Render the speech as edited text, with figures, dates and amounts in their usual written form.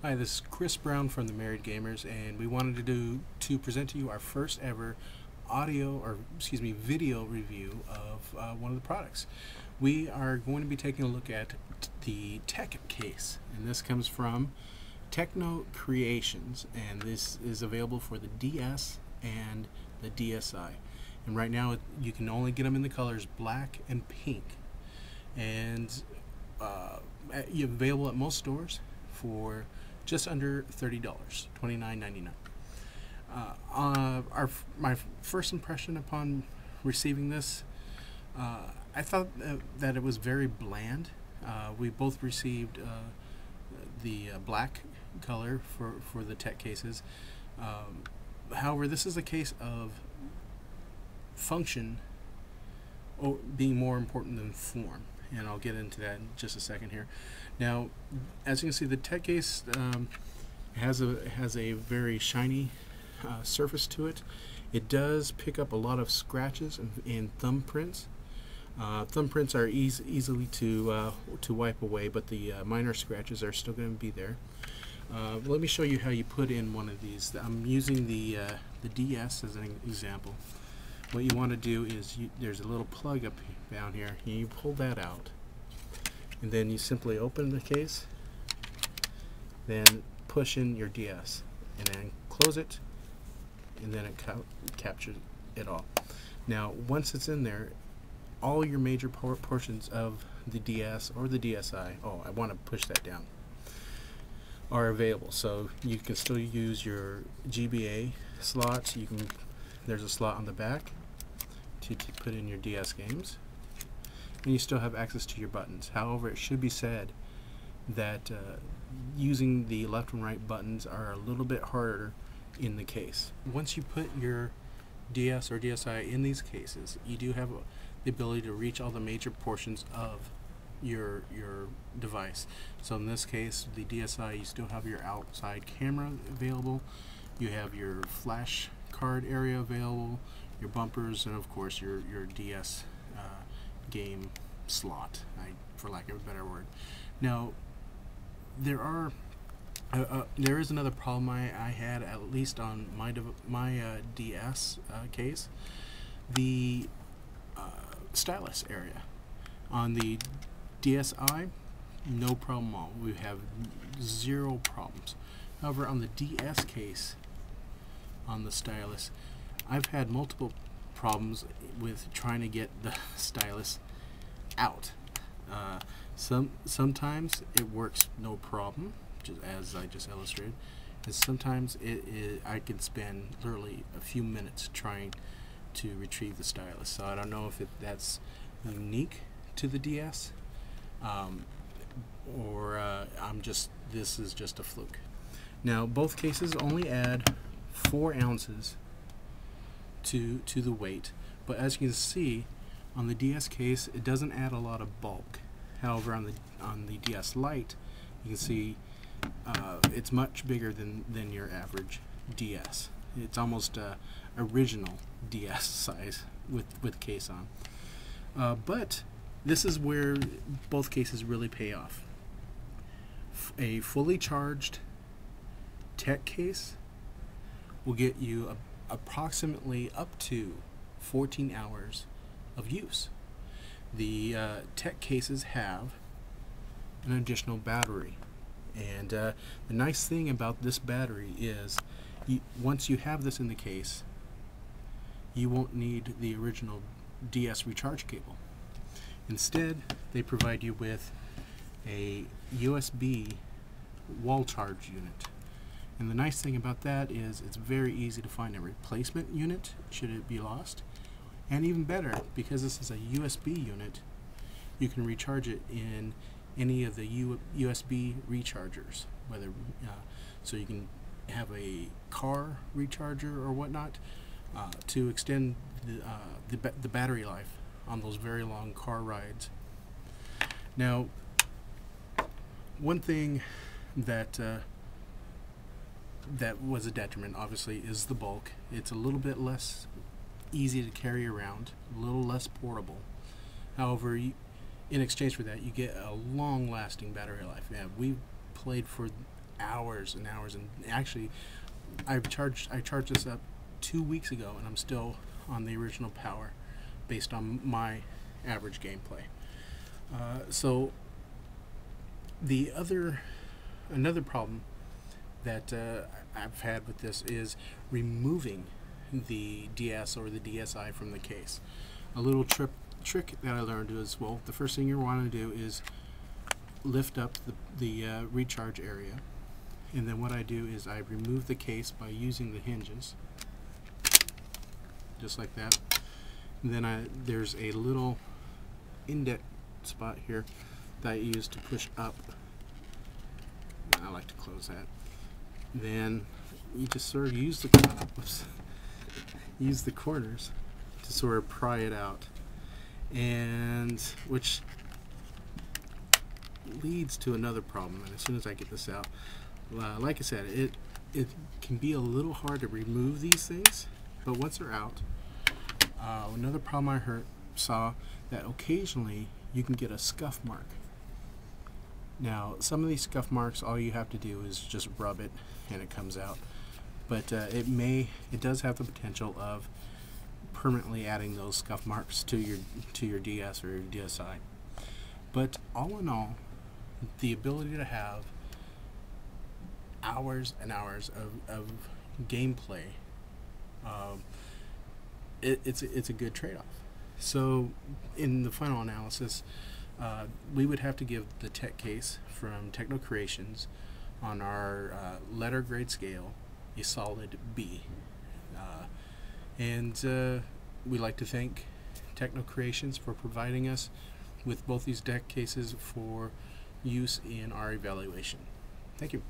Hi, this is Chris Brown from the Married Gamers, and we wanted to present to you our first ever video review of one of the products. We are going to be taking a look at the Tekcase, and this comes from TeknoCreation's, and this is available for the DS and the DSi. And right now you can only get them in the colors black and pink, and available at most stores for just under $30, $29.99. My first impression upon receiving this, I thought that it was very bland. We both received the black color for the Tekcases. However, this is a case of function being more important than form, and I'll get into that in just a second here. Now, as you can see, the Tekcase has a very shiny surface to it. It does pick up a lot of scratches and thumbprints. Thumbprints are easily to wipe away, but the minor scratches are still going to be there. Let me show you how you put in one of these. I'm using the DS as an example. What you want to do is there's a little plug up down here, and you pull that out, and then you simply open the case, then push in your DS, and then close it, and then it captures it all. Now, once it's in there, all your major portions of the DS or the DSi, I want to push that down, are available. So you can still use your GBA slots. There's a slot on the back to put in your DS games, and you still have access to your buttons. However, it should be said that using the left and right buttons are a little bit harder in the case. Once you put your DS or DSi in these cases, you do have the ability to reach all the major portions of your device. So in this case, the DSi, you still have your outside camera available, you have your flash card area available, your bumpers, and of course your DS game slot, for lack of a better word. Now, there is another problem I had, at least on my DS case, the stylus area. On the DSi, no problem at all. We have zero problems. However, on the DS case, on the stylus, I've had multiple problems with trying to get the stylus out. Sometimes it works no problem, just as I just illustrated, and sometimes I can spend literally a few minutes trying to retrieve the stylus. So I don't know if that's unique to the DS, or this is just a fluke. Now, both cases only add 4 ounces to the weight, but as you can see, on the DS case, it doesn't add a lot of bulk. However, on the DS Lite, you can see it's much bigger than your average DS. It's almost original DS size with case on. But this is where both cases really pay off. A fully charged Tekcase will get you approximately up to 14 hours of use. The Tekcases have an additional battery, and the nice thing about this battery is once you have this in the case, you won't need the original DS recharge cable. Instead, they provide you with a USB wall charge unit. And the nice thing about that is it's very easy to find a replacement unit should it be lost. And even better, because this is a USB unit, you can recharge it in any of the USB rechargers, whether so you can have a car recharger or whatnot to extend the battery life on those very long car rides. Now, one thing that was a detriment, obviously, is the bulk. It's a little bit less easy to carry around, a little less portable. However, in exchange for that, you get a long-lasting battery life. Yeah, we played for hours and hours, and actually I charged this up 2 weeks ago, and I'm still on the original power based on my average gameplay. So another problem that I've had with this is removing the DS or the DSi from the case. A little trick that I learned is, well, the first thing you want to do is lift up the recharge area, and then what I do is I remove the case by using the hinges, just like that. And then there's a little indent spot here that I use to push up. I like to close that. Then you just sort of use the corners to sort of pry it out, and which leads to another problem. And as soon as I get this out, like I said, it can be a little hard to remove these things, but once they're out, another problem I saw that occasionally you can get a scuff mark. Now, some of these scuff marks, all you have to do is just rub it and it comes out, but it does have the potential of permanently adding those scuff marks to your DS or your DSi. But all in all, the ability to have hours and hours of gameplay, it's a good trade-off. So in the final analysis, we would have to give the Tekcase from TeknoCreation's on our letter grade scale a solid B. And we'd like to thank TeknoCreation's for providing us with both these deck cases for use in our evaluation. Thank you.